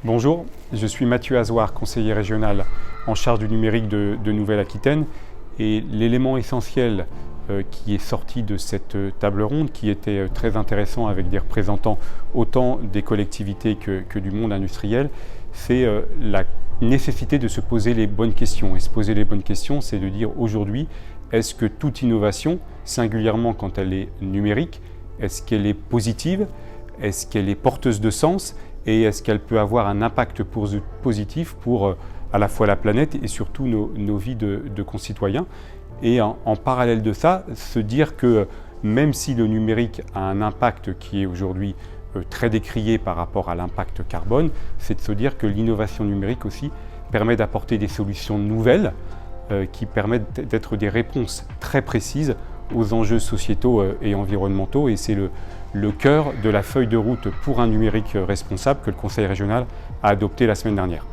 Bonjour, je suis Mathieu Azoir, conseiller régional en charge du numérique de Nouvelle-Aquitaine. Et l'élément essentiel qui est sorti de cette table ronde, qui était très intéressant avec des représentants autant des collectivités que du monde industriel, c'est la nécessité de se poser les bonnes questions. Et se poser les bonnes questions, c'est de dire aujourd'hui, est-ce que toute innovation, singulièrement quand elle est numérique, est-ce qu'elle est positive, est-ce qu'elle est porteuse de sens et est-ce qu'elle peut avoir un impact positif pour à la fois la planète et surtout nos vies de concitoyens. Et en parallèle de ça, se dire que même si le numérique a un impact qui est aujourd'hui très décrié par rapport à l'impact carbone, c'est de se dire que l'innovation numérique aussi permet d'apporter des solutions nouvelles qui permettent d'être des réponses très précises aux enjeux sociétaux et environnementaux. Et c'est le cœur de la feuille de route pour un numérique responsable que le Conseil régional a adopté la semaine dernière.